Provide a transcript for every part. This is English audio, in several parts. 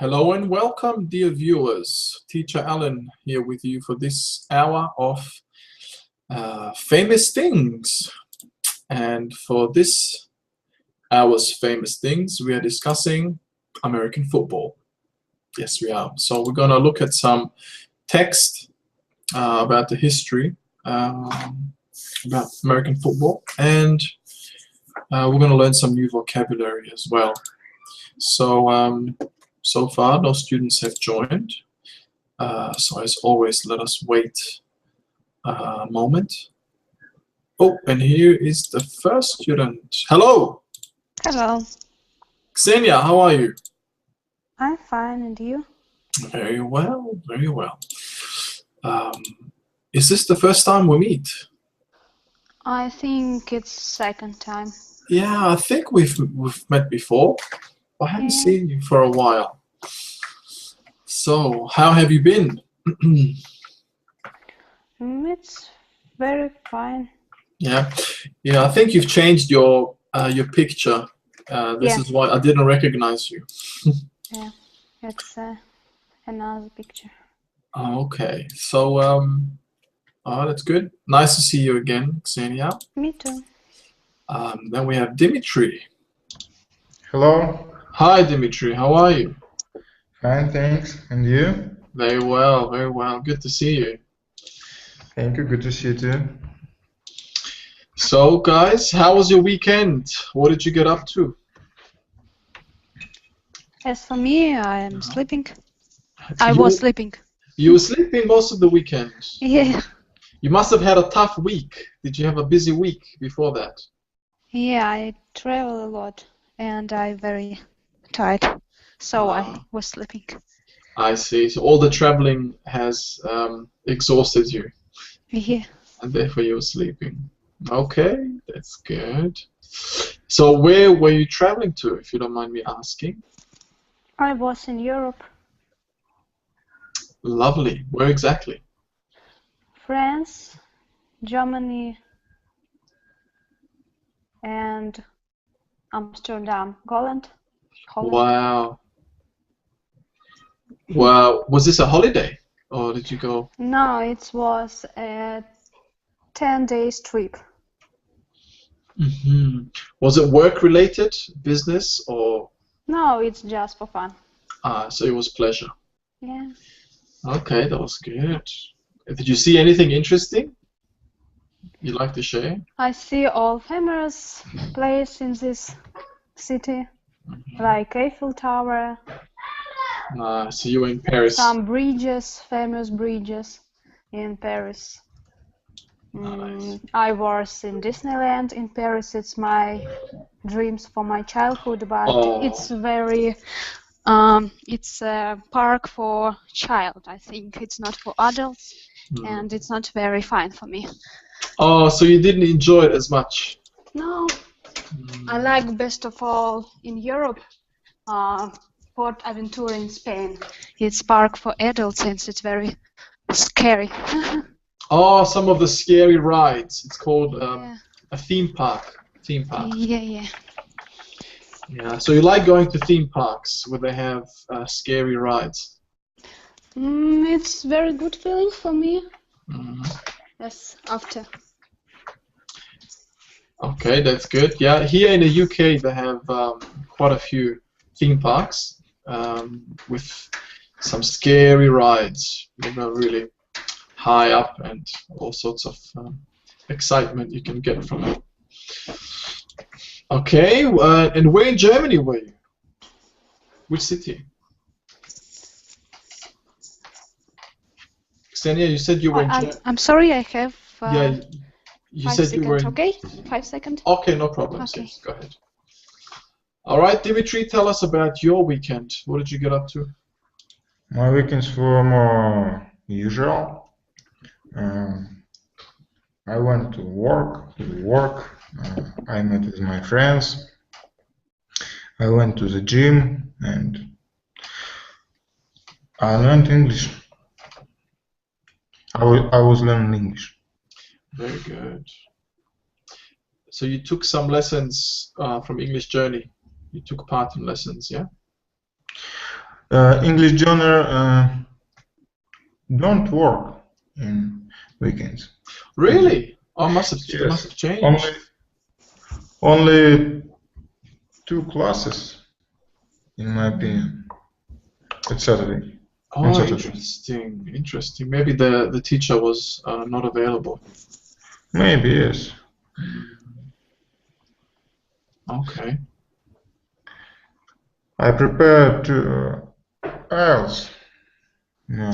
Hello and welcome, dear viewers. Teacher Alan here with you for this hour of famous things. And for this hour's famous things, we are discussing American football. Yes, we are. So we're going to look at some text about the history about American football, and we're going to learn some new vocabulary as well. So far, no students have joined. So as always, let us wait a moment. Oh, and here is the first student. Hello! Hello. Xenia, how are you? I'm fine, and you? Very well, very well. Is this the first time we meet? I think it's second time. Yeah, I think we've met before. I haven't seen you for a while. So, how have you been? It's very fine. Yeah, I think you've changed your picture. This is why I didn't recognize you. Yeah, it's another picture. Okay, so oh, that's good. Nice to see you again, Xenia. Me too. Then we have Dimitri. Hello. Hi, Dimitri. How are you? Fine, thanks. And you? Very well, very well. Good to see you. Thank you. Good to see you too. So, guys, how was your weekend? What did you get up to? As for me, I am sleeping. I was sleeping. You were sleeping most of the weekend. Yeah. You must have had a tough week. Did you have a busy week before that? Yeah, I travel a lot, and I'm very tired, so I was sleeping. I see. So all the traveling has exhausted you. Yeah. And therefore you were sleeping. Okay, that's good. So where were you traveling to, if you don't mind me asking? I was in Europe. Lovely. Where exactly? France, Germany, and Amsterdam, Holland. Wow. Wow. Was this a holiday, or did you go? No, it was a 10 days trip. Mm-hmm. Was it work related, business, or? No, it's just for fun. So it was pleasure. Yeah. Okay, that was good. Did you see anything interesting you'd like to share? I see all famous places in this city, like Eiffel Tower. So you were in Paris. Some bridges, famous bridges in Paris. Nice. I was in Disneyland in Paris. It's my dreams for my childhood, but it's very, it's a park for child. I think it's not for adults, and it's not very fine for me. Oh, so you didn't enjoy it as much? No, I like best of all in Europe, Port Aventura in Spain. It's park for adults and it's very scary. Oh, some of the scary rides. It's called a theme park. Yeah. Yeah. So you like going to theme parks where they have scary rides? It's very good feeling for me. Yes, after. Okay, that's good. Yeah, here in the UK they have quite a few theme parks with some scary rides. You know, really high up and all sorts of excitement you can get from it. Okay, and where in Germany were you? Which city? Xenia, you said you were in Germany. I'm sorry, I have you 5 said seconds, you were in... okay? 5 seconds? Okay, no problem. Okay. Yes, go ahead. All right, Dimitri, tell us about your weekend. What did you get up to? My weekends were more usual. I went to work. I met with my friends. I went to the gym and I learned English. I was learning English. Very good. So you took some lessons from English Journey. You took part in lessons, yeah? English genre don't work in weekends. Really? Oh, must have Yes. changed. Only 2 classes, in my opinion. It's Saturday. On Oh, Saturday. interesting, interesting. Maybe the teacher was not available. Maybe, yes. Okay. I prepared to IELTS. No.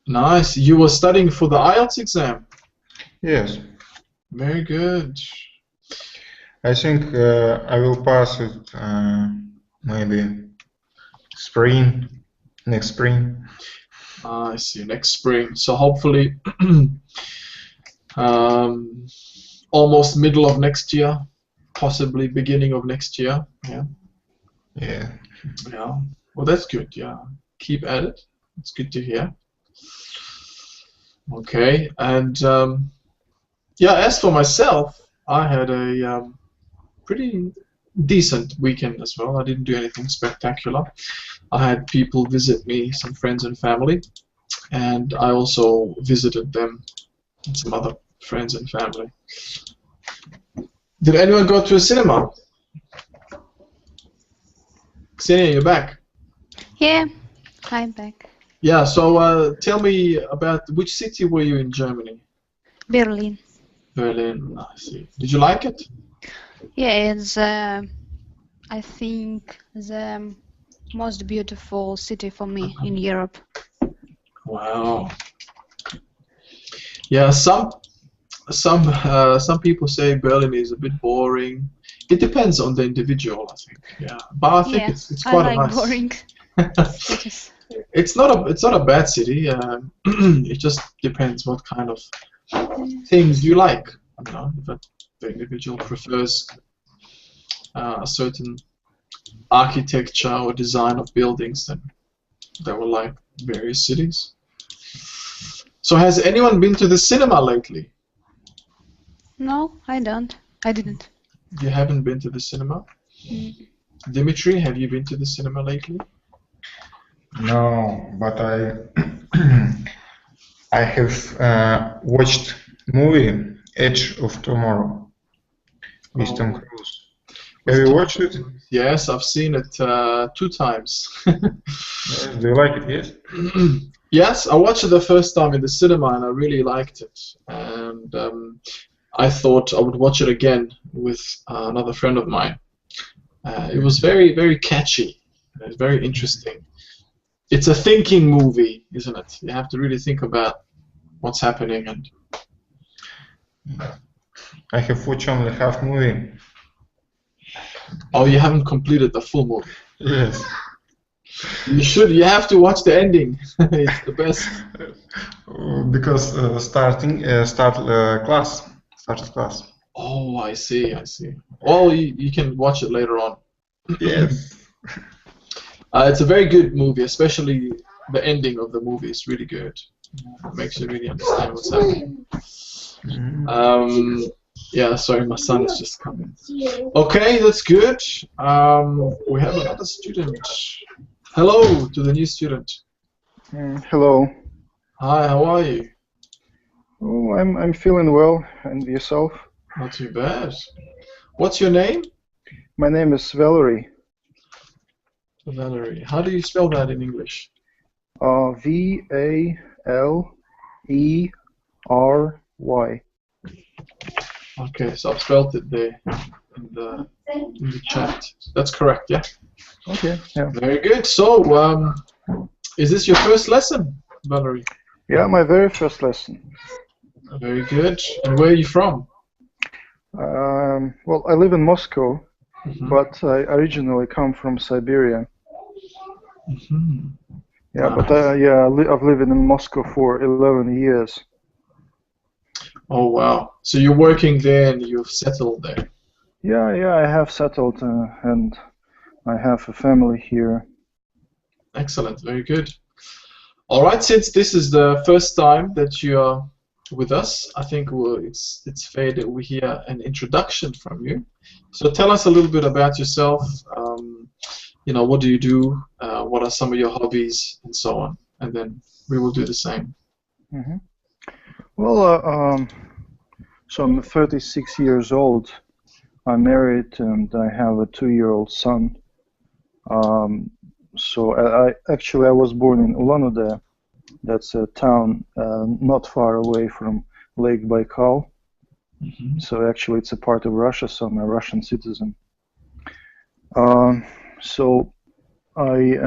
Nice. You were studying for the IELTS exam. Yes. Very good. I think I will pass it maybe spring, next spring. I see. Next spring. So hopefully, almost middle of next year, possibly beginning of next year. Yeah. Yeah. Yeah. Well, that's good. Yeah. Keep at it. It's good to hear. Okay. And yeah, as for myself, I had a pretty decent weekend as well. I didn't do anything spectacular. I had people visit me, some friends and family, and I also visited them and some other friends and family. Did anyone go to a cinema? Ksenia, you're back. Yeah, I'm back. Yeah, so tell me about which city were you in Germany? Berlin. Berlin, I see. Did you like it? Yeah, it's I think the most beautiful city for me in Europe. Wow. Yeah, some people say Berlin is a bit boring. It depends on the individual, I think. Yeah, but I think it's quite I like nice. boring cities. It's not a bad city. It just depends what kind of things you like. You know, if the individual prefers a certain architecture or design of buildings, then they will like various cities. So has anyone been to the cinema lately? No, I don't. I didn't. You haven't been to the cinema? Mm. Dimitri, have you been to the cinema lately? No, but I have watched movie Edge of Tomorrow with Tom Cruise. Have you watched it? Yes, I've seen it 2 times. Yes, do you like it? Yes. Yes, I watched it the first time in the cinema and I really liked it. And I thought I would watch it again with another friend of mine. It was very, very catchy. It's very interesting. It's a thinking movie, isn't it? You have to really think about what's happening. And I have watched only half movie. oh, you haven't completed the full movie. Yes. You should. You have to watch the ending. It's the best. Because started class. Oh, I see. I see. Well, you can watch it later on. Yes. It's a very good movie, especially the ending of the movie is really good. It makes you really understand what's happening. Yeah, sorry, my son is just coming. Okay, that's good. We have another student. Hello to the new student. Hello. Hi, how are you? Oh, I'm feeling well, and yourself? Not too bad. What's your name? My name is Valerie. Valerie. How do you spell that in English? V-A-L-E-R-Y. Okay, so I've spelled it there in the chat. That's correct, yeah? Okay, yeah. Very good. So, is this your first lesson, Valerie? Yeah, my very first lesson. Very good. And where are you from? Well, I live in Moscow, but I originally come from Siberia. Yeah, but I've lived in Moscow for 11 years. Oh, wow. So you're working there and you've settled there? Yeah, I have settled and I have a family here. Excellent. Very good. All right. Since this is the first time that you are with us, I think it's fair that we hear an introduction from you. So tell us a little bit about yourself. what do you do? What are some of your hobbies, and so on. And then we will do the same. Hmm. Well, so I'm 36 years old. I'm married and I have a 2-year-old son. So I was born in Ulan-Ude. That's a town not far away from Lake Baikal. Mm-hmm. So actually it's a part of Russia, so I'm a Russian citizen. So I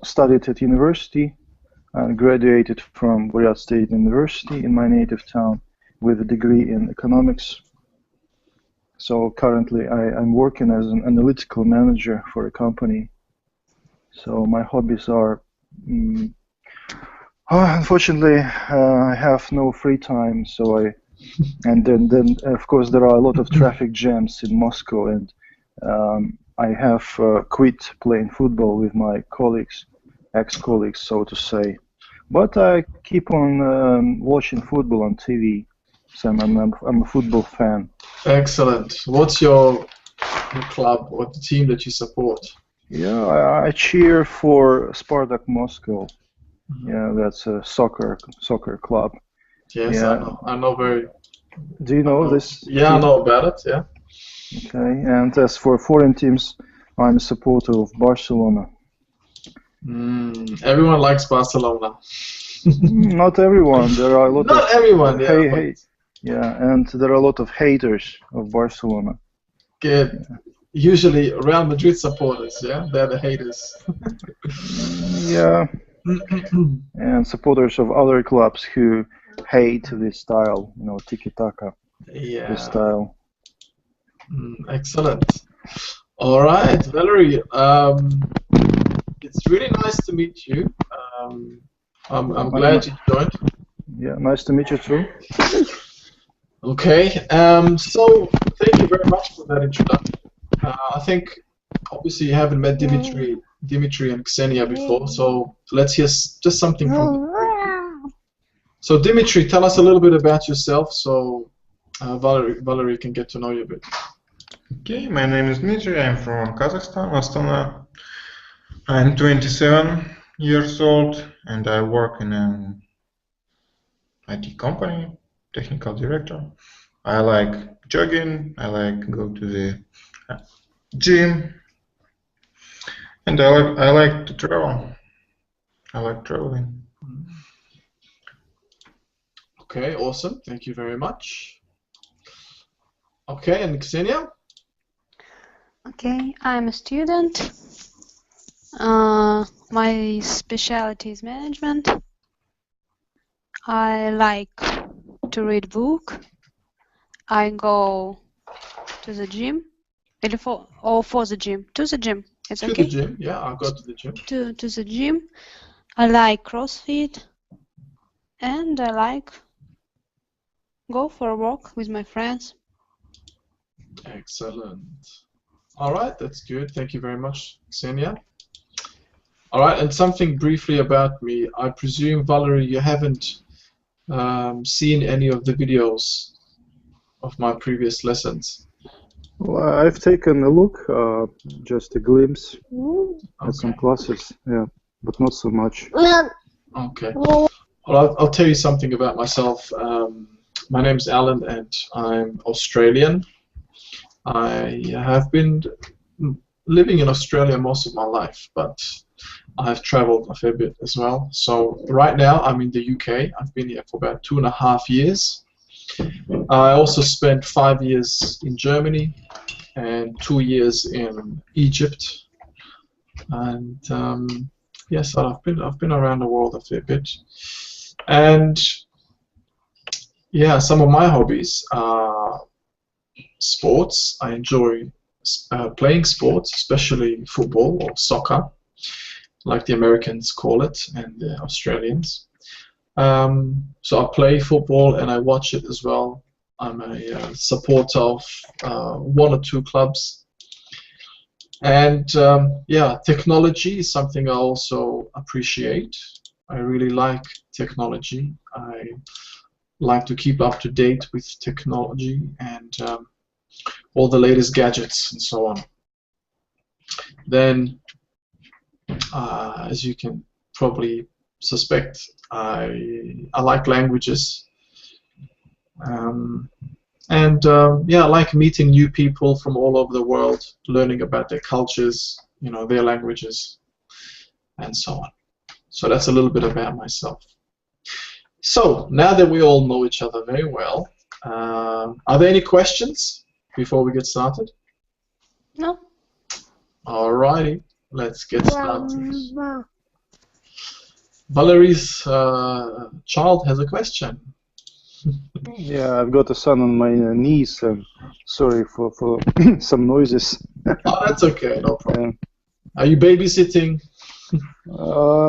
studied at university and graduated from Buryat State University in my native town with a degree in economics. So currently I'm working as an analytical manager for a company. So my hobbies are, unfortunately, I have no free time. And then of course there are a lot of traffic jams in Moscow, and I have quit playing football with my colleagues, ex-colleagues, so to say. But I keep on watching football on TV. So I'm a football fan. Excellent. What's your club or the team that you support? Yeah, I cheer for Spartak Moscow. Yeah, that's a soccer club. Yes, Yeah. I know very. Do you know this? Yeah, team? I know about it. Yeah. Okay. And as for foreign teams, I'm a supporter of Barcelona. Everyone likes Barcelona. Not everyone. There are a lot Not of everyone. Yeah. Yeah, and there are a lot of haters of Barcelona. Good. Usually Real Madrid supporters. Yeah, they're the haters. Yeah. And supporters of other clubs who hate this style, tiki-taka. Yeah. This style. Excellent. All right, Valerie. It's really nice to meet you. I'm glad you joined. Yeah, nice to meet you too. Okay. So thank you very much for that introduction. I think obviously you haven't met Dimitri and Ksenia before, so let's hear just something from them. So Dimitri, tell us a little bit about yourself, so Valerie can get to know you a bit. Okay, my name is Dmitry. I'm from Kazakhstan, Astana. I'm 27 years old, and I work in an IT company, technical director. I like jogging. I like go to the gym, and I like to travel. I like traveling. Okay, awesome. Thank you very much. Okay, and Ksenia? Okay, I'm a student. My specialty is management. I like to read book. I go to the gym. For the gym. To the gym. It's okay? To the gym, yeah, I'll go to the gym. To the gym. I like CrossFit. And I like go for a walk with my friends. Excellent. All right, that's good. Thank you very much, Ksenia. All right, and something briefly about me. I presume, Valerie, you haven't seen any of the videos of my previous lessons. Well, I've taken a look, just a glimpse at some Okay. classes, yeah, but not so much. Okay. Well, I'll tell you something about myself. My name's Alan, and I'm Australian. I have been living in Australia most of my life, but I've traveled a fair bit as well. So right now I'm in the UK. I've been here for about 2.5 years. I also spent 5 years in Germany and 2 years in Egypt. And yes, I've been around the world a fair bit. And yeah, some of my hobbies are sports. I enjoy playing sports, especially football or soccer, like the Americans call it, and the Australians. So I play football and I watch it as well. I'm a supporter of 1 or 2 clubs. And yeah, technology is something I also appreciate. I really like technology. I like to keep up to date with technology and all the latest gadgets and so on. Then As you can probably suspect, I like languages. Yeah, I like meeting new people from all over the world, learning about their cultures, their languages, and so on. So that's a little bit about myself. So now that we all know each other very well, are there any questions before we get started? No. Alrighty, let's get started. Valerie's child has a question. Yeah, I've got a son on my knees, and sorry for some noises. Oh, that's okay, no problem. Are you babysitting?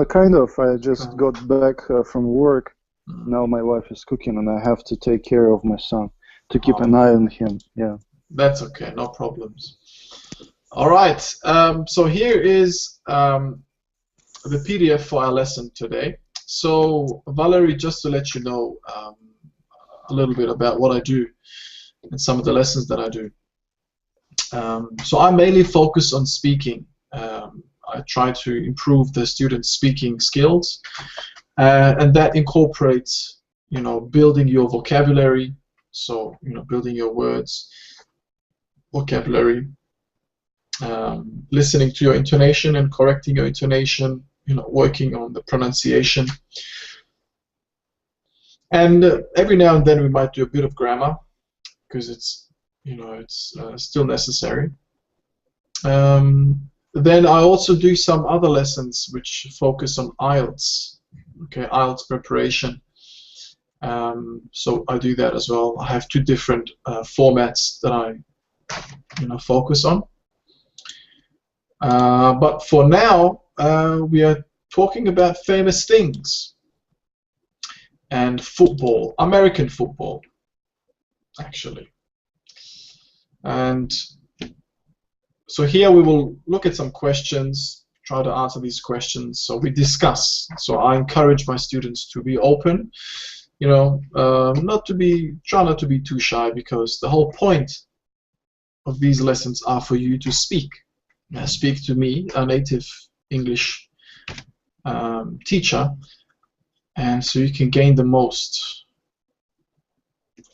Kind of. I just got back from work. Now my wife is cooking, and I have to take care of my son to keep an eye on him. Yeah. That's okay, no problems. All right. So here is the PDF for our lesson today. So Valerie, just to let you know a little bit about what I do and some of the lessons that I do. So I mainly focus on speaking. I try to improve the students' speaking skills, and that incorporates, building your vocabulary. So, building your words, vocabulary, listening to your intonation and correcting your intonation, working on the pronunciation. And every now and then we might do a bit of grammar, because it's still necessary. Then I also do some other lessons which focus on IELTS, IELTS preparation. So I do that as well. I have 2 different formats that I focus on. But for now, we are talking about famous things and football, American football, actually. And so here we will look at some questions, try to answer these questions. So we discuss. So I encourage my students to be open, try not to be too shy, because the whole point of these lessons are for you to speak. Speak to me, a native English teacher, and so you can gain the most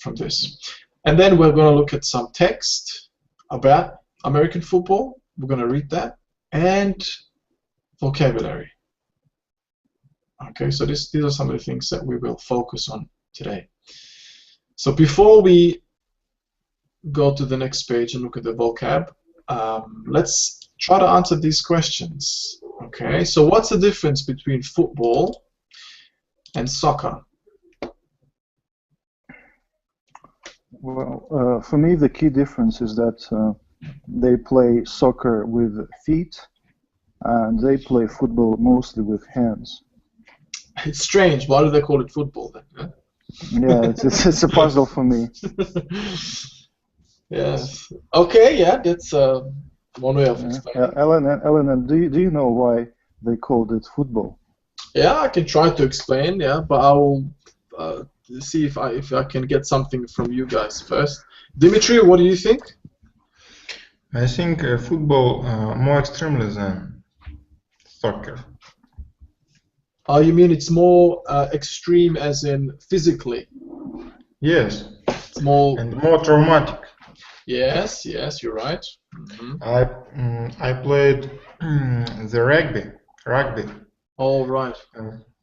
from this. And then we're going to look at some text about American football. We're going to read that, and vocabulary. Okay, so these are some of the things that we will focus on today. So before we go to the next page and look at the vocab, let's try to answer these questions. Okay, so what's the difference between football and soccer? Well, for me, the key difference is that they play soccer with feet, and they play football mostly with hands. It's strange. Why do they call it football then? Huh? Yeah, it's a puzzle for me. Yes. Okay. Yeah, that's one way of explaining. Ellen, do you know why they called it football? Yeah, I can try to explain. Yeah, but I will see if I can get something from you guys first. Dimitri, what do you think? I think football more extremely than soccer. Oh, you mean it's more extreme as in physically? Yes. It's more and more traumatic. Yes, you're right. I played the rugby. All right.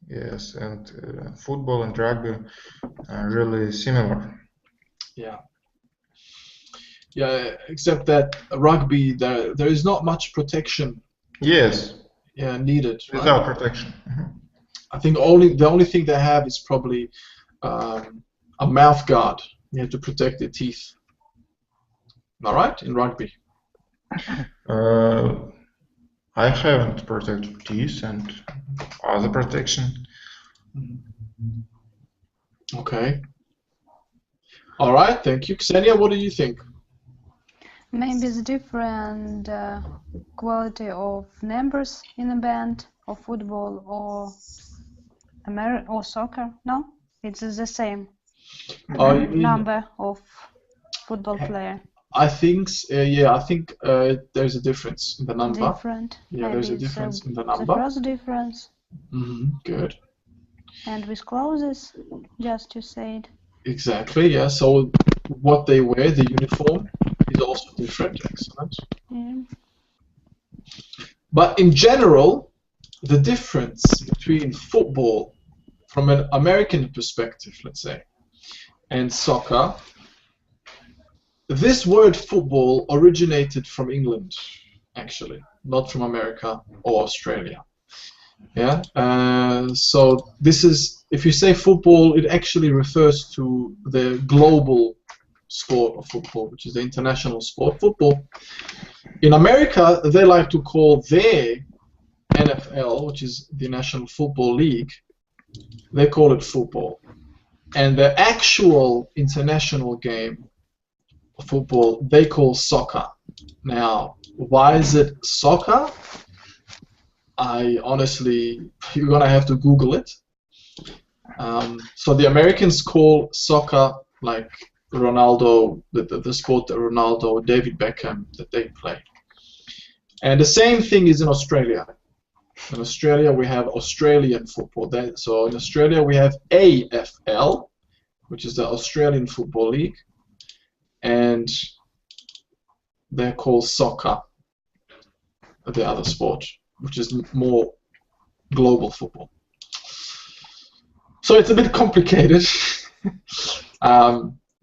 Yes, and football and rugby are really similar. Yeah. Yeah, except that rugby, there is not much protection. Yes. Yeah, needed. Without right? protection. Mm-hmm. I think the only thing they have is probably a mouth guard, to protect their teeth. All right, in rugby. I haven't protected teeth and other protection. Okay. All right, thank you. Ksenia, what do you think? Maybe it's different quality of numbers in a band, or football, or soccer. No, it's the same You mean number of football player. I think, yeah, I think there's a difference in the number. Different. Yeah, there's a Maybe difference in the the number. first difference. Good. And with clothes, just you said. Exactly, yeah. So what they wear, the uniform, is also different. Excellent. Yeah. But in general, the difference between football, from an American perspective, let's say, and soccer, this word football originated from England, actually, not from America or Australia. Yeah. So this is, if you say football, it actually refers to the global sport of football, which is the international sport, football. In America, they like to call their NFL, which is the National Football League, they call it football. And the actual international game of football, they call soccer. Now, why is it soccer? I honestly, you're gonna have to Google it. So the Americans call soccer like Ronaldo, the sport that Ronaldo, David Beckham, that they play. And the same thing is in Australia. In Australia, we have Australian football. So in Australia, we have AFL, which is the Australian Football League, and they're called soccer, the other sport, which is more global football. So it's a bit complicated.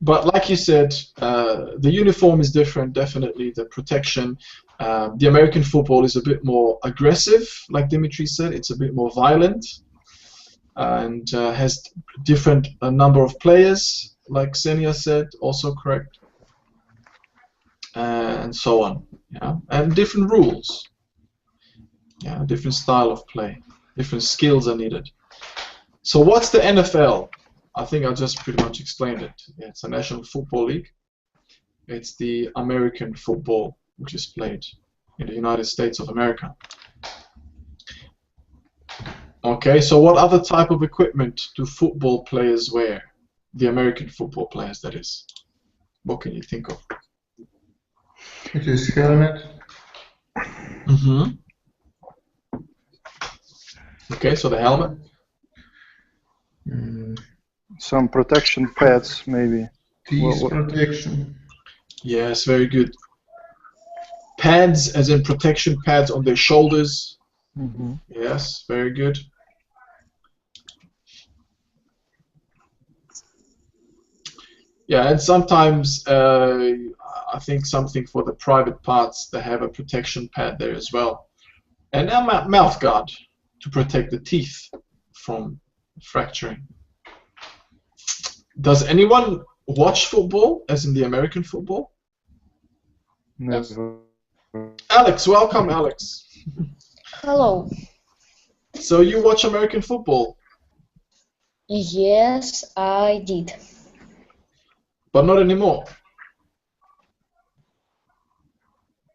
But like you said, the uniform is different, definitely, the protection. The American football is a bit more aggressive, like Dimitri said. It's a bit more violent and has different number of players, like Xenia said, also correct, and so on. Yeah, and different rules. Yeah, different style of play, different skills are needed. So what's the NFL? I think I just pretty much explained it. Yeah, it's a National Football League. It's the American football, which is played in the United States of America. Okay, so what other type of equipment do football players wear? The American football players, that is. What can you think of? It is helmet. Mm-hmm. Okay, so the helmet. Some protection pads, maybe. Teeth protection. Yes, very good. Pads, as in protection pads on their shoulders. Mm-hmm. Yes, very good. Yeah, and sometimes I think something for the private parts, they have a protection pad there as well. And a mouth guard to protect the teeth from fracturing. Does anyone watch football, as in the American football? Never. Alex, welcome, Alex. Hello. So you watch American football? Yes, I did. But not anymore.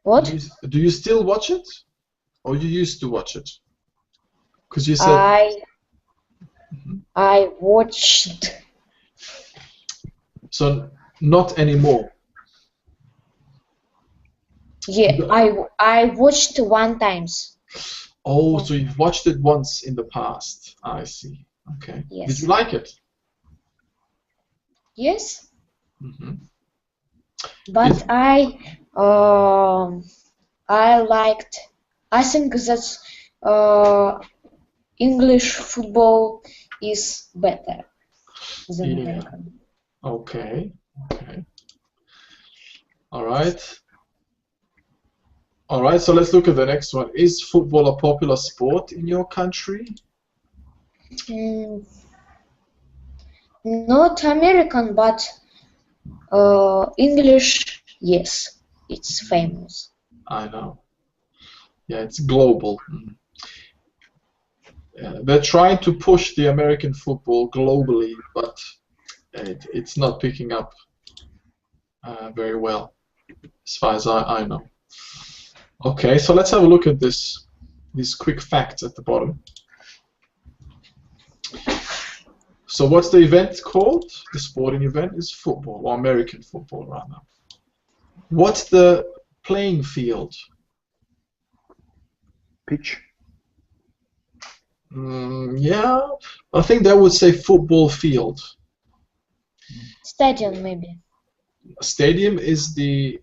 What? Do you still watch it? Or you used to watch it? Because you said... I watched. So not anymore. Yeah, I watched one times. Oh, so you've watched it once in the past. I see. Okay. Yes. Did you like it? Yes. Mm-hmm. But I think that English football is better than Yeah. American. Okay. Okay. All right. All right. So let's look at the next one. Is football a popular sport in your country? Not American, but English. Yes, it's famous. I know. Yeah, it's global. Yeah, they're trying to push the American football globally, but it's not picking up very well, as far as I know. Okay, so let's have a look at these quick facts at the bottom. So what's the event called? The sporting event is football, or American football rather. What's the playing field? Pitch. Yeah, I think that would say football field. Stadium, maybe. Stadium is the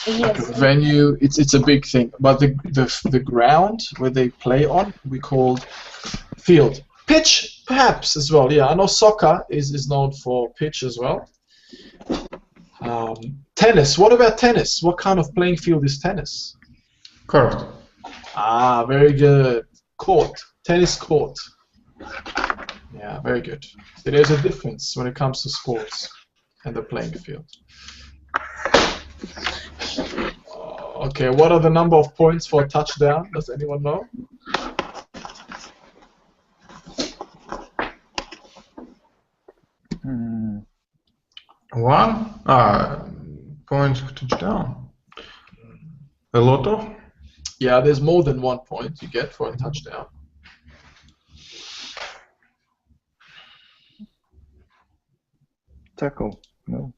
like a Yes. venue. It's a big thing, but the ground where they play on we called field. Pitch, perhaps as well. Yeah, I know soccer is known for pitch as well. Tennis. What about tennis? What kind of playing field is tennis? Court. Ah, very good. Court. Tennis court. Yeah, very good. So there's a difference when it comes to sports and the playing field. Okay, what are the number of points for a touchdown? Does anyone know? One? Points for touchdown. A lot of? Yeah, there's more than 1 point you get for a touchdown. Tackle. No.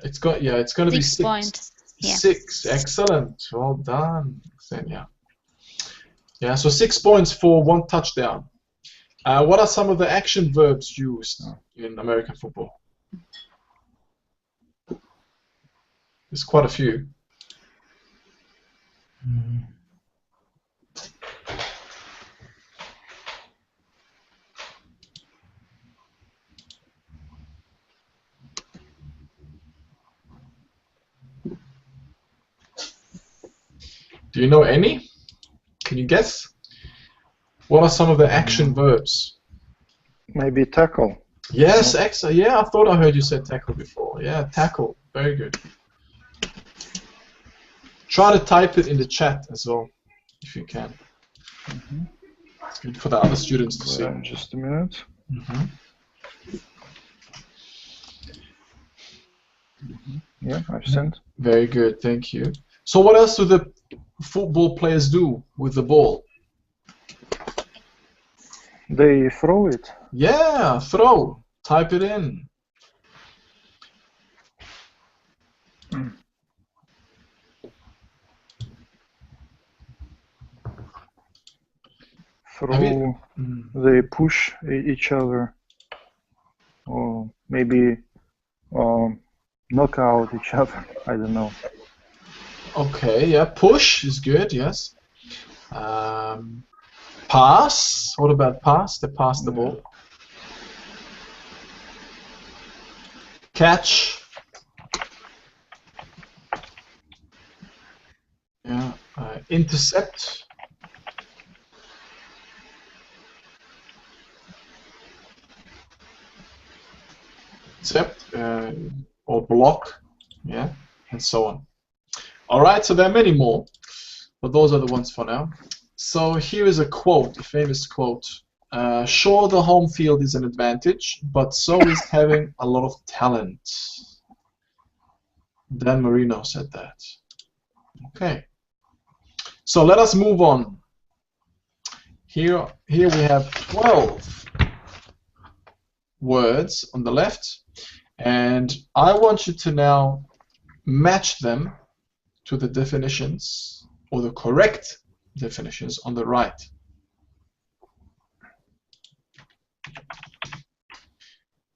It's going to be 6 points. Yeah. 6. Excellent. Well done, Xenia. Yeah, so 6 points for 1 touchdown. What are some of the action verbs used in American football? There's quite a few. Do you know any? Can you guess? What are some of the action verbs? Maybe tackle. Yes, excellent. Yeah, I thought I heard you said tackle before. Yeah, tackle. Very good. Try to type it in the chat as well, if you can. It's good for the other students to see. Just a minute. Yeah, I've sent. Very good, thank you. So what else do the football players do with the ball? They throw it. Yeah, throw. Type it in. Throw. They push each other. Or maybe knock out each other. I don't know. Okay, yeah, push is good, yes. Pass. What about pass? They pass the ball. Catch. Yeah. Intercept. Intercept or block. Yeah, and so on. All right, so there are many more, but those are the ones for now. So here is a quote, a famous quote. Sure, the home field is an advantage, but so is having a lot of talent. Dan Marino said that. Okay. So let us move on. Here we have 12 words on the left, and I want you to now match them to the definitions, or the correct definitions on the right.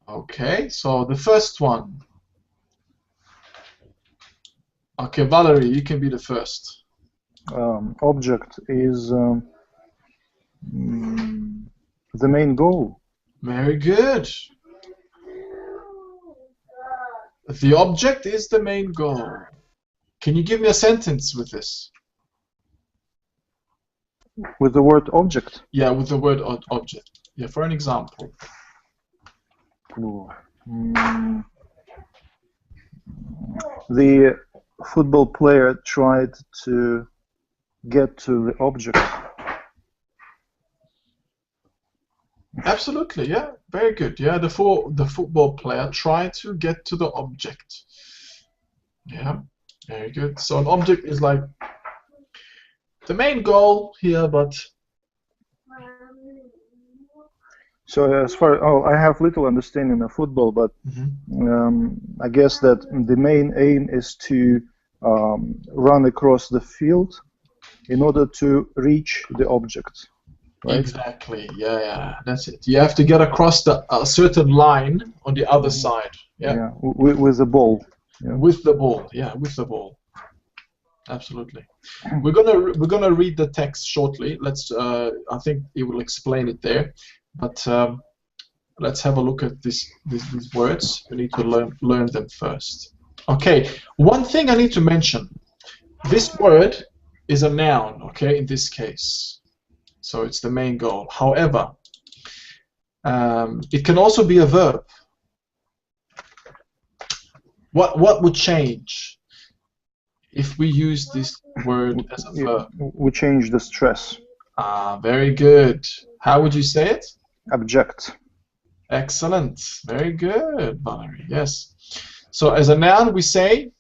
Okay, so the first one. Okay, Valerie, you can be the first. Object is the main goal. Very good. The object is the main goal. Can you give me a sentence with this? With the word object? Yeah, with the word object. Yeah, for an example. The football player tried to get to the object. Absolutely, yeah, very good. Yeah, the football player tried to get to the object. Yeah, very good. So an object is like the main goal here, but So as far I have little understanding of football, but I guess that the main aim is to run across the field in order to reach the object. Right? Exactly. Yeah, that's it. You have to get across a certain line on the other side. Yeah, with the ball. Yeah. With the ball. Yeah, with the ball. Absolutely. We're gonna read the text shortly. Let's. I think it will explain it there, but let's have a look at these words. We need to learn them first. Okay. One thing I need to mention. This word is a noun. Okay, in this case. So it's the main goal. However, it can also be a verb. What would change if we use this word as a verb? We change the stress. Very good. How would you say it? Object. Excellent. Very good, Valerie. Yes. So as a noun, we say?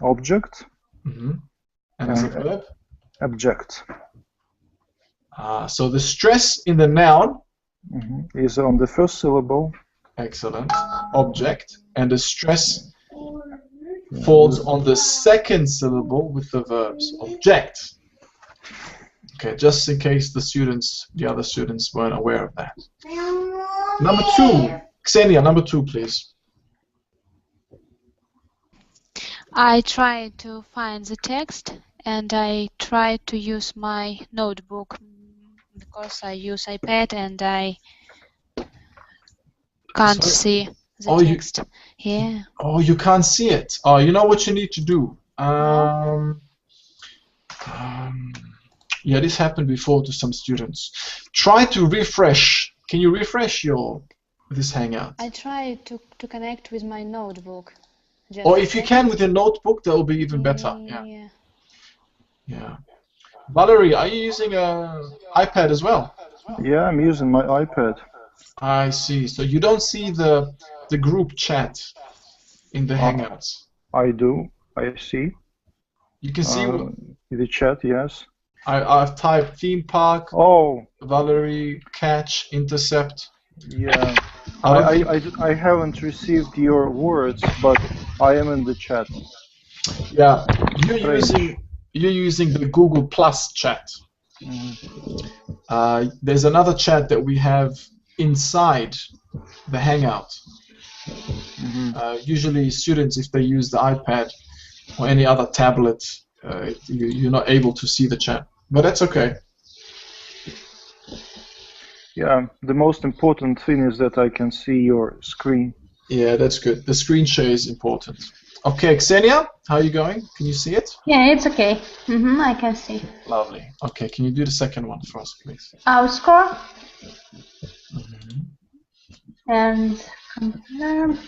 Object. And as a verb? Object. So the stress in the noun is on the first syllable. Excellent. Object. And the stress falls on the second syllable with the verbs. Object. Okay, just in case the other students weren't aware of that. Number 2. Ksenia, number 2, please. I tried to find the text and I tried to use my notebook because I use iPad and I can't see the text. Yeah. Oh, you can't see it. Oh, you know what you need to do? Yeah, this happened before to some students. Try to refresh. Can you refresh this Hangout? I tried to connect with my notebook. Or if you can with your notebook, that will be even better. Yeah. Valerie, are you using an iPad as well? Yeah, I'm using my iPad. I see. So you don't see the group chat in the Hangouts? I do. I see. You can see the chat, yes. I've typed theme park. Oh. Valerie, catch, intercept. Yeah. I haven't received your words, but I am in the chat. Yeah. You're using the Google Plus chat. There's another chat that we have inside the Hangout. Usually students, if they use the iPad or any other tablet, you're not able to see the chat. But that's okay. Yeah, the most important thing is that I can see your screen. Yeah, that's good. The screen share is important. Okay, Ksenia, how are you going? Can you see it? Yeah, it's okay. I can see. Lovely. Okay, can you do the second one for us, please? Outscore. And confirm.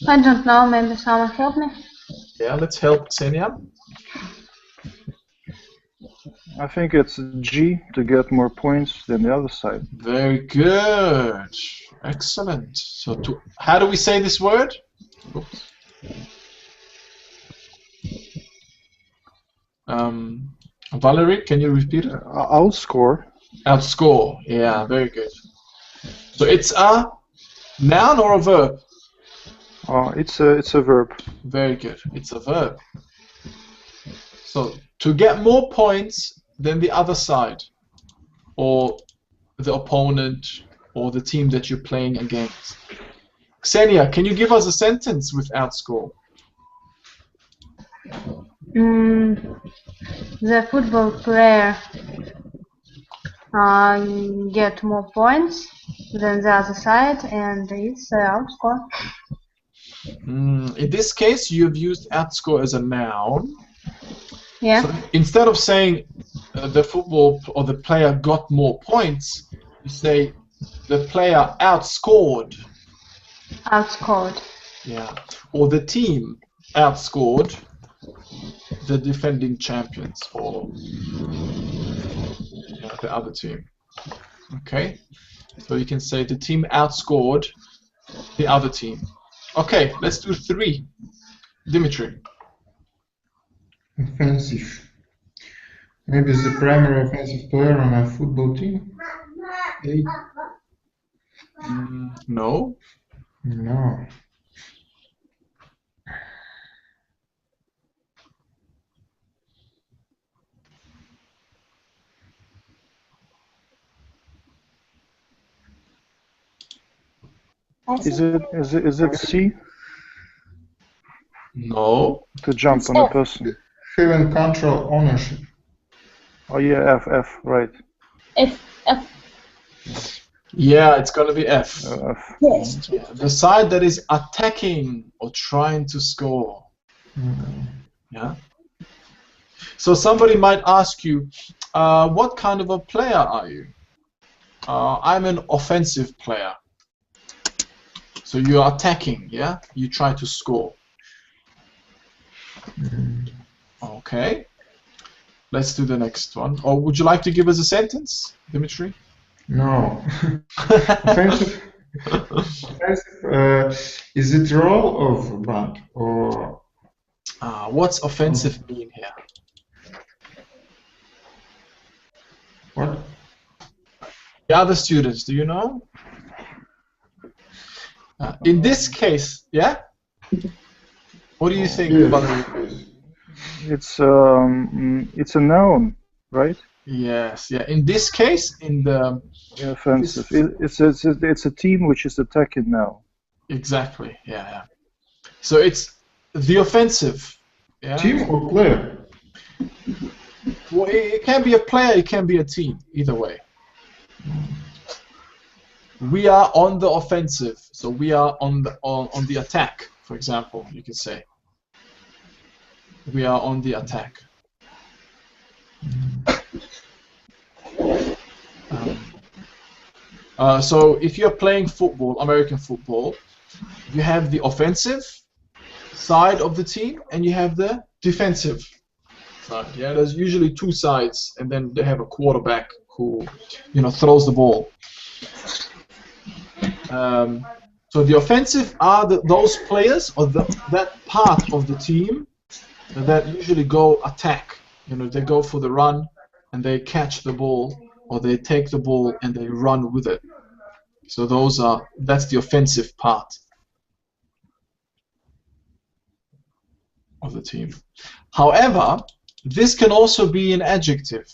I don't know, maybe someone help me? Yeah, let's help Ksenia. I think it's G to get more points than the other side. Very good. Excellent. So how do we say this word? Oops. Valerie, can you repeat it? Outscore. Outscore. Yeah, very good. So it's a noun or a verb? It's a verb. Very good. It's a verb. So to get more points than the other side, or the opponent, or the team that you're playing against. Ksenia, can you give us a sentence with outscore? The football player get more points than the other side, and it's outscore. In this case, you've used outscore as a noun. Yeah. So instead of saying the football or the player got more points, you say the player outscored. Outscored. Yeah. Or the team outscored the defending champions, or the other team. Okay. So you can say the team outscored the other team. Okay, let's do 3. Dimitri. Offensive. Maybe the primary offensive player on a football team? 8? No. No. Is it C? No. To jump on a person. Having control ownership. Oh yeah, F, right. F. Yeah, it's gonna be F. F. Yes. Yeah, the side that is attacking or trying to score. Yeah. So somebody might ask you, what kind of a player are you? I'm an offensive player. So you're attacking, yeah? You try to score. Okay. Let's do the next one. Or would you like to give us a sentence, Dimitri? No. Offensive. Is it role of bad or? What's offensive mean here? What? The other students, do you know? In this case, yeah? What do you think, Valerie? It's a noun, right? Yes, yeah. In this case, in the Yeah, offensive. It's a team which is attacking now. exactly, yeah. So it's the offensive. Yeah. Team or player? Well, it can be a player, it can be a team. Either way. We are on the offensive, so we are on the attack. For example, you could say we are on the attack. So if you're playing football, American football, you have the offensive side of the team and you have the defensive side. Yeah, there's usually two sides, and then they have a quarterback who, throws the ball. So the offensive are those players or that part of the team that usually go attack. They go for the run and they catch the ball, or they take the ball and they run with it. So that's the offensive part of the team. However, this can also be an adjective.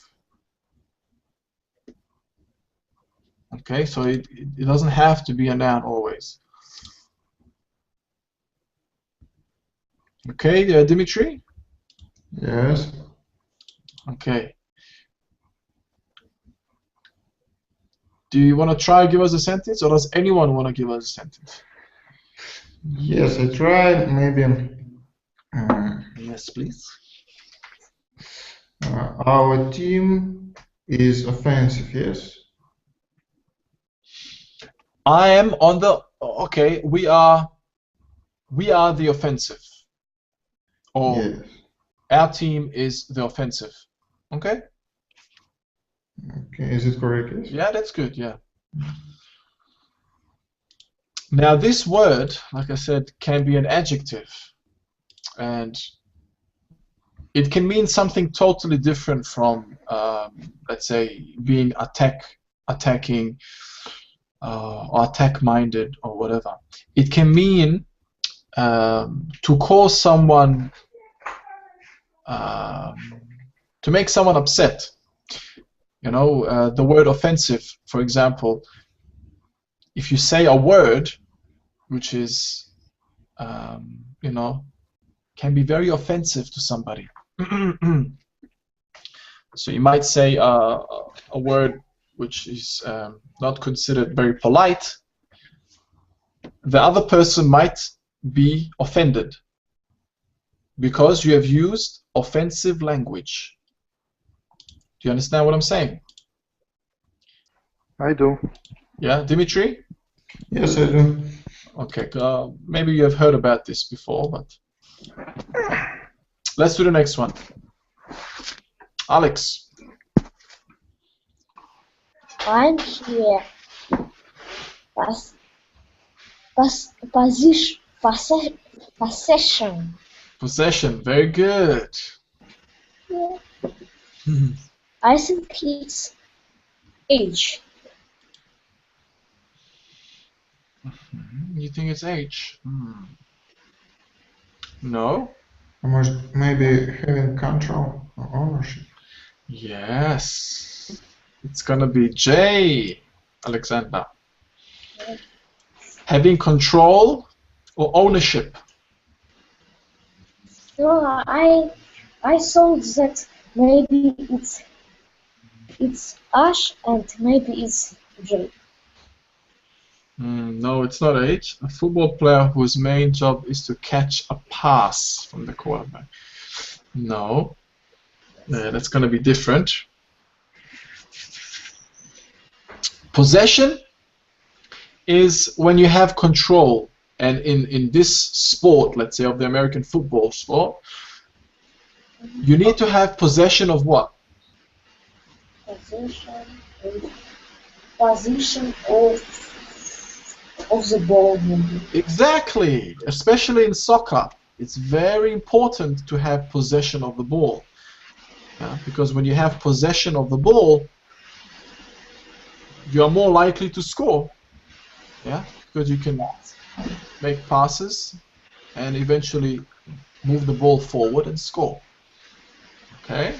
Okay, so it doesn't have to be a noun always. Okay, Dimitri? Yes. Okay. Do you want to try give us a sentence, or does anyone want to give us a sentence? Yes, I try. Maybe. Yes, please. Our team is offensive. Yes. I am on the. Okay, we are the offensive. Or Yes. our team is the offensive. Okay. Okay. Is it correct? Yes. Yeah, that's good. Yeah. Now this word, like I said, can be an adjective, and it can mean something totally different from, let's say, being attacking, or attack-minded, or whatever. It can mean to cause someone, to make someone upset. The word offensive, for example, if you say a word which is, can be very offensive to somebody. So you might say a word which is not considered very polite. The other person might be offended because you have used offensive language. Do you understand what I'm saying? I do. Yeah, Dimitri? Yes, I do. Okay, maybe you have heard about this before, but let's do the next one. Alex. I'm here. Possession. Possession, very good. I think it's age. You think it's age? No? Or maybe having control or ownership. Yes. It's gonna be J, Alexander. Having control or ownership? So I thought that maybe it's Ash and maybe it's J. No, it's not H. A football player whose main job is to catch a pass from the quarterback. No. That's going to be different. Possession is when you have control. And in this sport, let's say of the American football sport, you need to have possession of what? Position of the ball, maybe. Exactly. Especially in soccer, it's very important to have possession of the ball. Because when you have possession of the ball, you are more likely to score. Yeah, because you can make passes and eventually move the ball forward and score. Okay?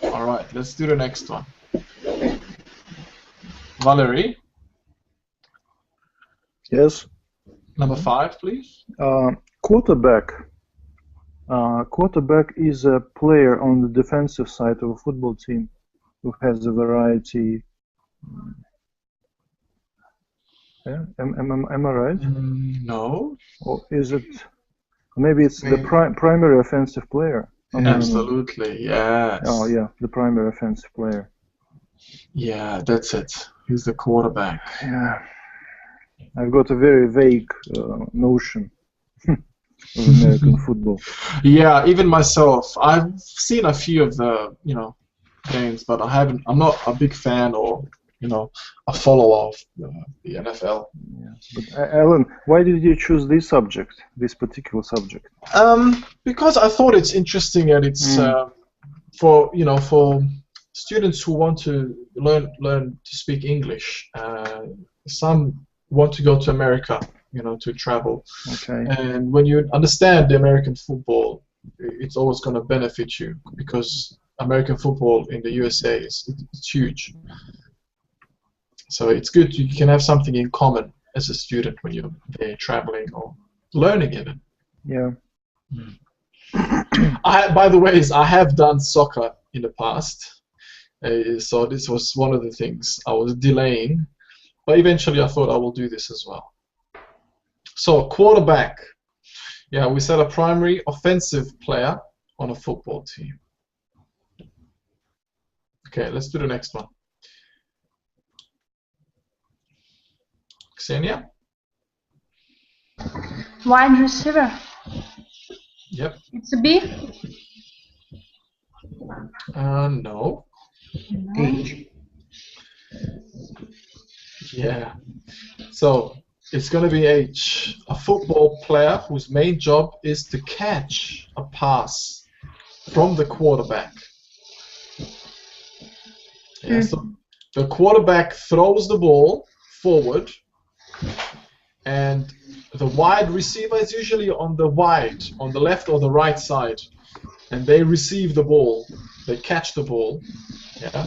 Alright, let's do the next one. Valerie? Yes. Number 5, please. Quarterback. Quarterback is a player on the defensive side of a football team who has a variety. Yeah? Am I right? No. Or is it? Maybe it's the primary offensive player. Absolutely, yes. Oh yeah, the primary offensive player. Yeah, that's it. He's the quarterback. Yeah. I've got a very vague notion of American football. Yeah, even myself. I've seen a few of the, games, but I'm not a big fan or, a follower of the NFL. Yeah. But Alan, why did you choose this particular subject? Because I thought it's interesting and it's for students who want to learn to speak English. Some want to go to America, to travel. Okay. And when you understand the American football, it's always going to benefit you because American football in the USA it's huge. So it's good you can have something in common as a student when you're there traveling or learning even. Yeah. By the way, I have done soccer in the past, so this was one of the things I was delaying, but eventually I thought I will do this as well. So quarterback, yeah, we said a primary offensive player on a football team. Okay, let's do the next one. Ksenia? Wide receiver. Yep. It's a B? No. No. Yeah. So it's going to be H. A football player whose main job is to catch a pass from the quarterback. Yeah, so the quarterback throws the ball forward, and the wide receiver is usually on the left or the right side, and they receive the ball, they catch the ball, yeah,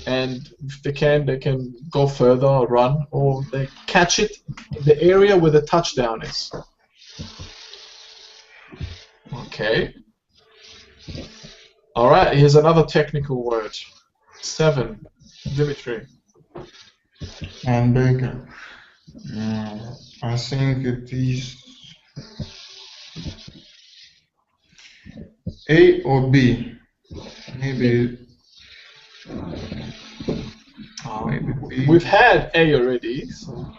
and if they can go further or run, or they catch it in the area where the touchdown is. Okay. All right, here's another technical word. 7, Dimitri. And Baker. I think it is A or B. Maybe B. We've had A already. So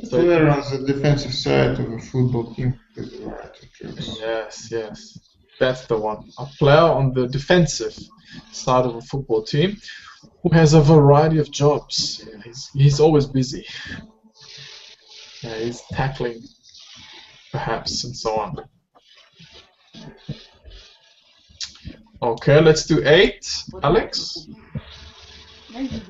player on the defensive side of a football team with a variety of jobs. Yes. That's the one. A player on the defensive side of a football team who has a variety of jobs. Yeah, he's always busy. Yeah, he's tackling perhaps, and so on. Okay, let's do 8. Alex? Yes.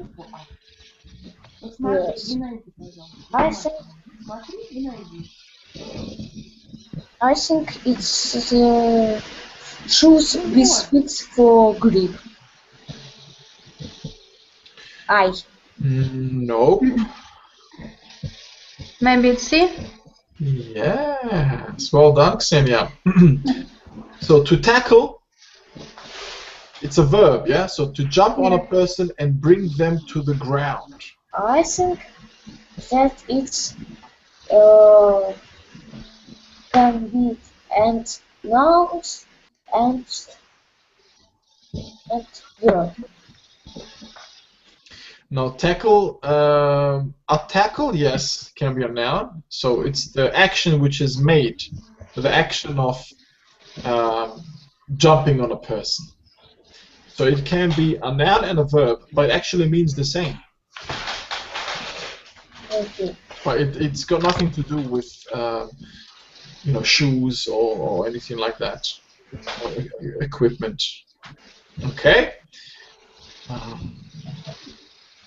I think it's the shoes biscuits for grip. Nope. Maybe it's C? Yes, well done, Ksenia. So to tackle, it's a verb, yeah? So to jump on a person and bring them to the ground. I think that it's can be and nouns and verb. Now tackle, a tackle, yes, can be a noun. So it's the action which is made, the action of jumping on a person. So it can be a noun and a verb, but it actually means the same. Okay. But it's got nothing to do with you know, shoes or anything like that, or equipment. Okay.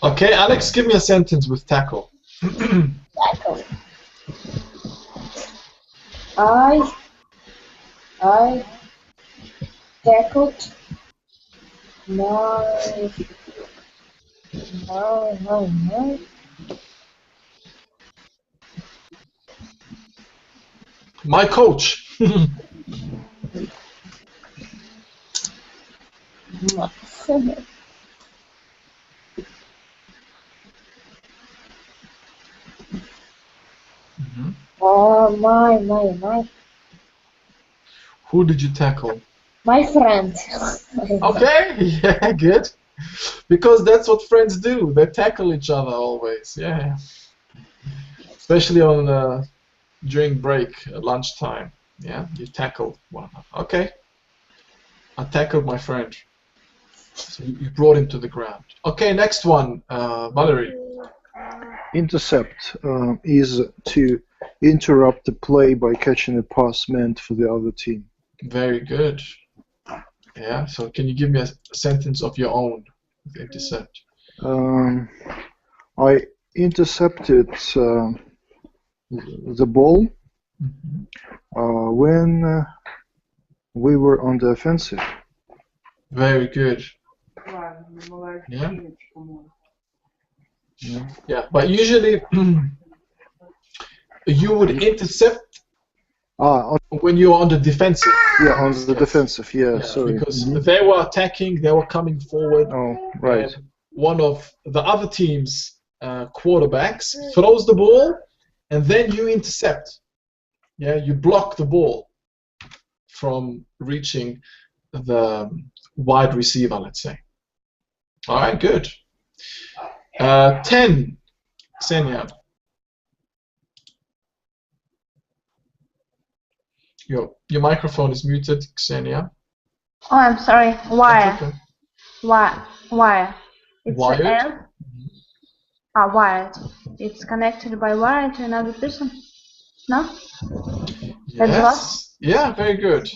Okay, Alex, give me a sentence with tackle. Tackle. I tackled my My coach. my Who did you tackle? my friend. Okay, yeah, good. Because that's what friends do. They tackle each other always. Yeah. Especially on during break, at lunchtime. Yeah, you tackle one another. Okay. I tackled my friend. So you brought him to the ground. Okay, next one, Valerie. Intercept is to interrupt the play by catching a pass meant for the other team. Very good. Yeah, so can you give me a sentence of your own with intercept? I intercepted the ball when we were on the offensive. Very good. Yeah. Yeah, but usually you would intercept when you're on the defensive. Yeah, on the defensive. Yeah, sorry. Because they were attacking, they were coming forward. Oh, right. One of the other team's quarterbacks throws the ball, and then you intercept. Yeah, you block the ball from reaching the wide receiver, let's say. All right, good. 10, Ksenia. Your microphone is muted, Ksenia. Oh, I'm sorry. Wire. Okay. Wire. It's Wired? N. Wired. It's connected by wire to another person. No? Yes. Yeah, very good.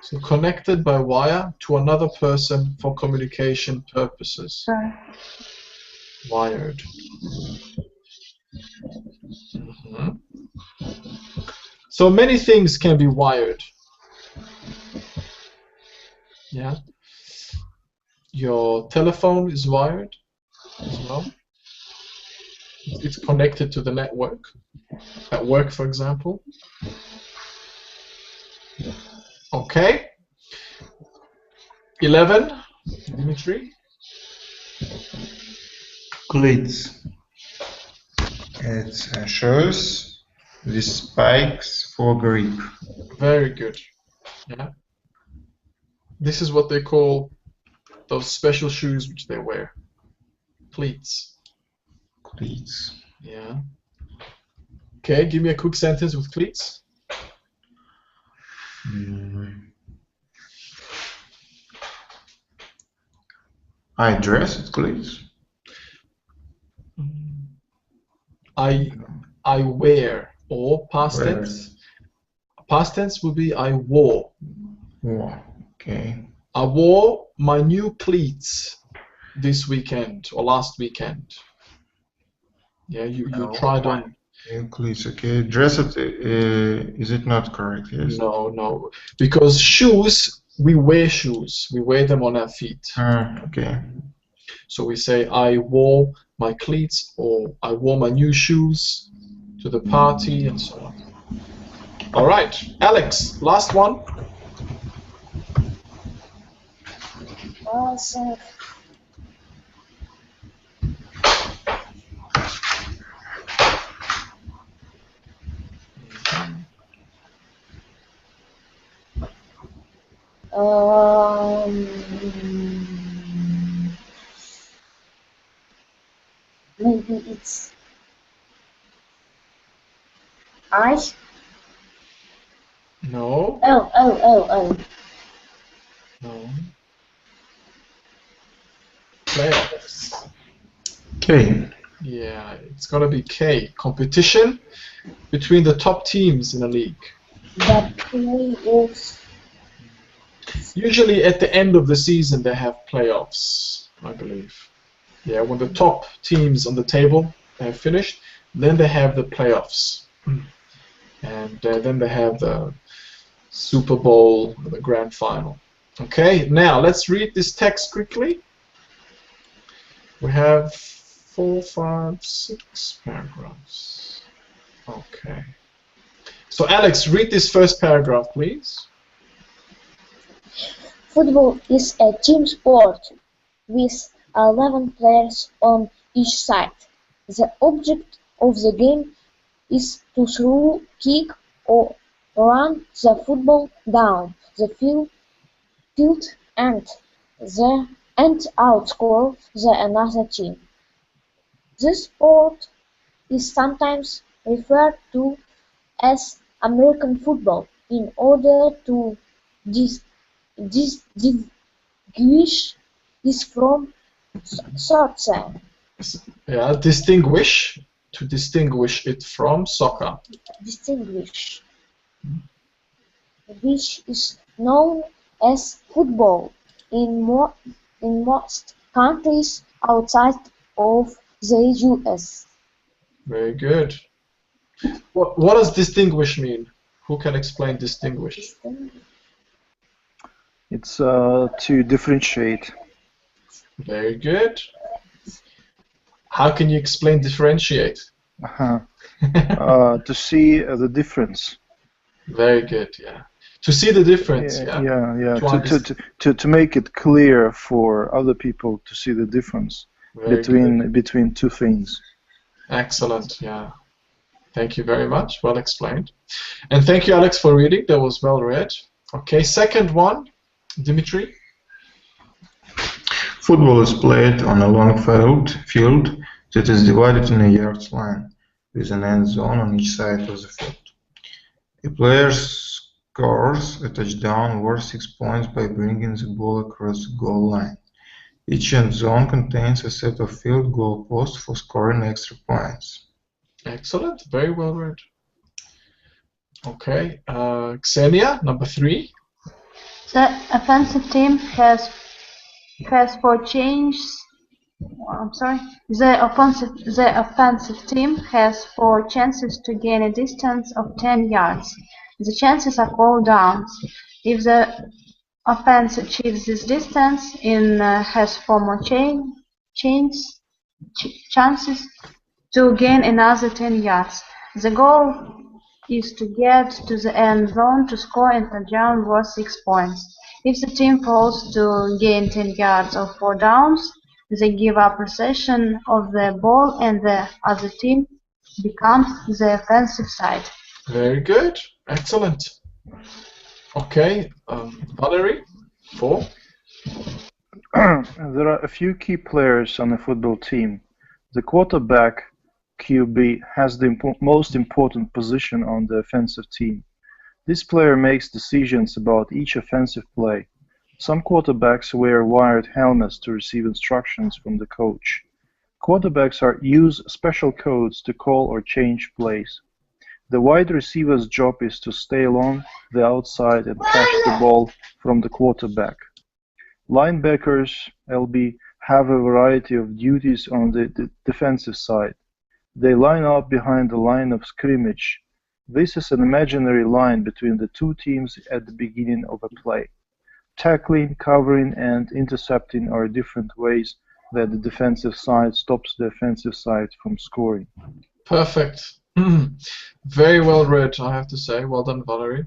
So connected by wire to another person for communication purposes. Sorry. Wired. So many things can be wired. Yeah. Your telephone is wired as well. It's connected to the network. At work, for example. Okay. 11, Dimitri. Cleats. It shows the spikes for grip. Very good. Yeah. This is what they call those special shoes which they wear. Cleats. Cleats. Yeah. Okay, give me a quick sentence with cleats. I dress with cleats. I wear, or past tense. Past tense will be I wore. Wore. Okay. I wore my new cleats this weekend or last weekend. Yeah, you tried on. New cleats. Okay. Dressed. Is it not correct? Yes. No, because shoes, we wear shoes. We wear them on our feet. Okay. So we say I wore my cleats or I wore my new shoes to the party and so on. All right, Alex, last one. Awesome. Maybe it's ice. No. Oh. No. Playoffs. K. Yeah, it's gonna be K. Competition between the top teams in a league. The playoffs. Usually at the end of the season they have playoffs, I believe. Yeah, when the top teams on the table have finished, then they have the playoffs. And then they have the Super Bowl, the grand final. Okay, now let's read this text quickly. We have 4, 5, 6 paragraphs. Okay. So Alex, read this first paragraph, please. Football is a team sport with 11 players on each side. The object of the game is to throw, kick, or run the football down the field and outscore the another team. This sport is sometimes referred to as American football in order to distinguish this from soccer. Yeah, distinguish, to distinguish it from soccer. Distinguish, which is known as football in most countries outside of the US. Very good. What does distinguish mean? Who can explain distinguish? It's to differentiate. Very good. How can you explain differentiate? To see the difference. Very good, yeah. To see the difference, yeah. Yeah. To make it clear for other people to see the difference between two things. Excellent, yeah. Thank you very much. Well explained. And thank you, Alex, for reading. That was well read. Okay, second one, Dimitri. Football is played on a long field that is divided in a yard's line, with an end zone on each side of the field. A player scores a touchdown worth 6 points by bringing the ball across the goal line. Each end zone contains a set of field goal posts for scoring extra points. Excellent. Very well read. Okay, Ksenia, number 3. The offensive team has 4 changes. I'm sorry. The offensive team has 4 chances to gain a distance of 10 yards. The chances are called downs. If the offense achieves this distance, it has 4 more chances to gain another 10 yards. The goal is to get to the end zone to score a touchdown worth 6 points. If the team fails to gain 10 yards or 4 downs, they give up possession of the ball and the other team becomes the offensive side. Very good. Excellent. Okay, Valerie, 4. There are a few key players on a football team. The quarterback, QB, has the most important position on the offensive team. This player makes decisions about each offensive play. Some quarterbacks wear wired helmets to receive instructions from the coach. Quarterbacks use special codes to call or change plays. The wide receiver's job is to stay along the outside and catch the ball from the quarterback. Linebackers, LB, have a variety of duties on the defensive side. They line up behind the line of scrimmage. This is an imaginary line between the two teams at the beginning of a play. Tackling, covering, and intercepting are different ways that the defensive side stops the offensive side from scoring. Perfect. Very well read, I have to say. Well done, Valerie.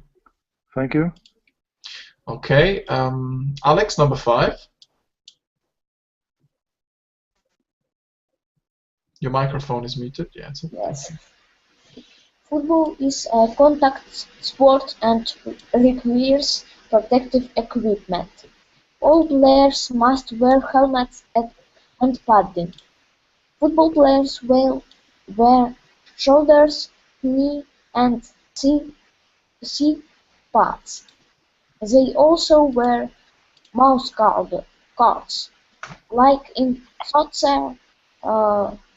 Thank you. Okay, Alex, number 5. Your microphone is muted. Yeah, it's okay. Yes. Football is a contact sport and requires protective equipment. All players must wear helmets and padding. Football players will wear shoulders, knee, and thigh pads. They also wear mouse guards. Like in soccer,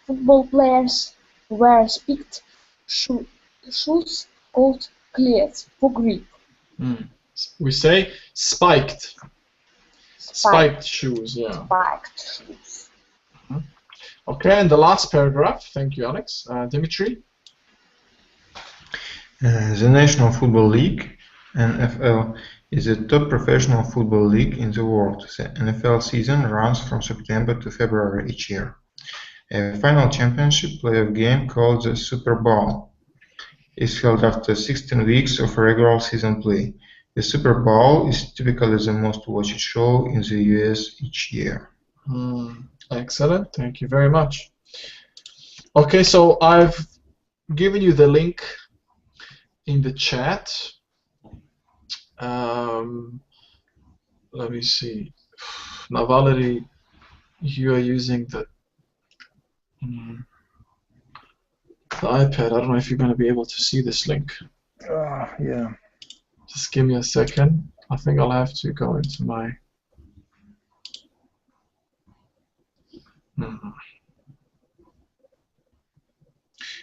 football players wear spiked shoes called cleats for grip. We say spiked. Spiked shoes, yeah. Spiked shoes. Okay, and the last paragraph. Thank you, Alex. Dimitri? The National Football League, NFL, is the top professional football league in the world. The NFL season runs from September to February each year. A final championship playoff game called the Super Bowl is held after 16 weeks of regular season play. The Super Bowl is typically the most watched show in the US each year. Excellent. Thank you very much. Okay, so I've given you the link in the chat. Let me see. Now, Valerie, you are using the iPad. I don't know if you're going to be able to see this link. Yeah. Just give me a second. I think I'll have to go into my...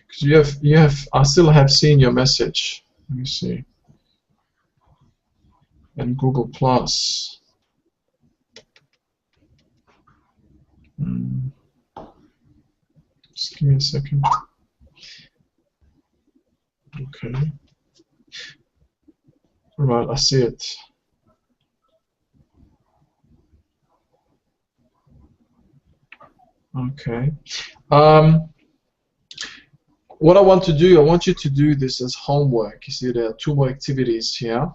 Because I still have seen your message. Let me see. And Google Plus. Just give me a second. Okay. Right, I see it. Okay. What I want to do, I want you to do this as homework. You see, there are 2 more activities here.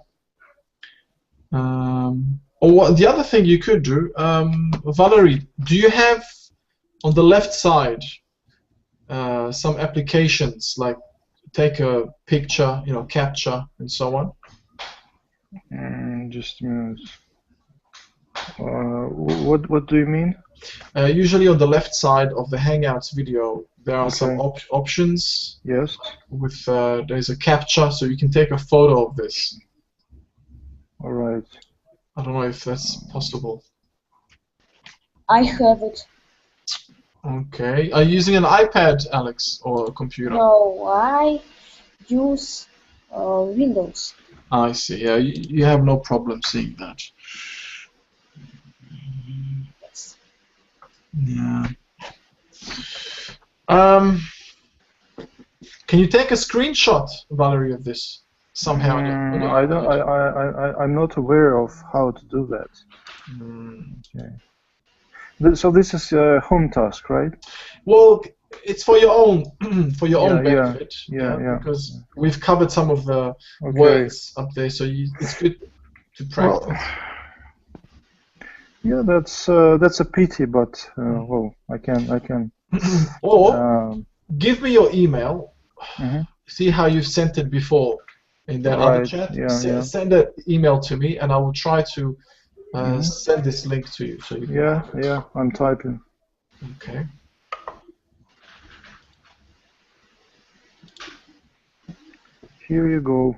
The other thing you could do, Valerie, do you have on the left side some applications like take a picture, capture, and so on? Just a minute. What do you mean? Usually on the left side of the Hangouts video, there are some options. Yes. With there's a capture, so you can take a photo of this. All right. I don't know if that's possible. I have it. Okay. Are you using an iPad, Alex, or a computer? No, I use Windows. I see. Yeah, you have no problem seeing that. Yes. Yeah. Can you take a screenshot, Valerie, of this somehow? I'm not aware of how to do that. Okay. So this is a home task, right? Well, it's for your own benefit. Yeah. Because we've covered some of the words up there, so it's good to practice. Well, yeah, that's a pity, but well, I can. Or give me your email. See how you've sent it before in that other chat. Send an email to me, and I will try to send this link to you. So you can I'm typing. Okay. Here you go.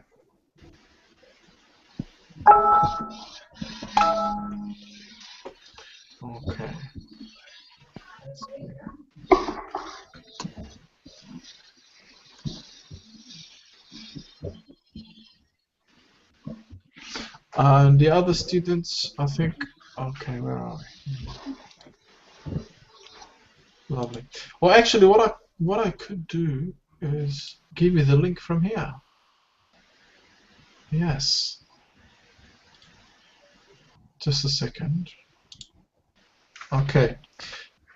Okay. And the other students, I think. Okay, where are we? Lovely. Well, actually, what I could do is give you the link from here. Yes. Just a second. Okay.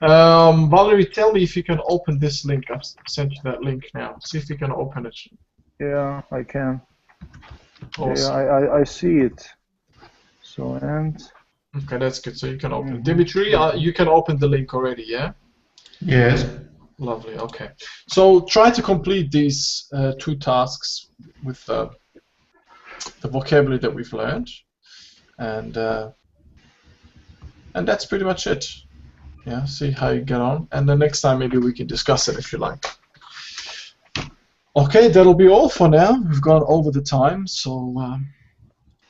Valerie, tell me if you can open this link. I've sent you that link now. See if you can open it. Yeah, I can. Awesome. Yeah, I see it. So, and... Okay, that's good. So you can open it. Dimitri, you can open the link already, yeah? Yes. Lovely, okay. So try to complete these 2 tasks with the vocabulary that we've learned. And that's pretty much it. Yeah, see how you get on. And the next time maybe we can discuss it if you like. Okay, that'll be all for now. We've gone over the time, so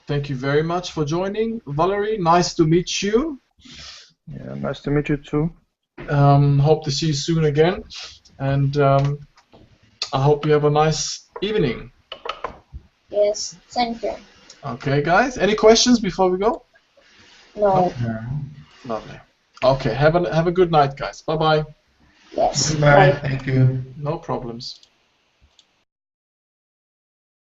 thank you very much for joining. Valerie, nice to meet you. Yeah, nice to meet you too. Hope to see you soon again. And I hope you have a nice evening. Yes, thank you. Okay, guys. Any questions before we go? No. Lovely. Okay, have a good night, guys. Bye-bye. Yes. Bye. Thank you. No problems.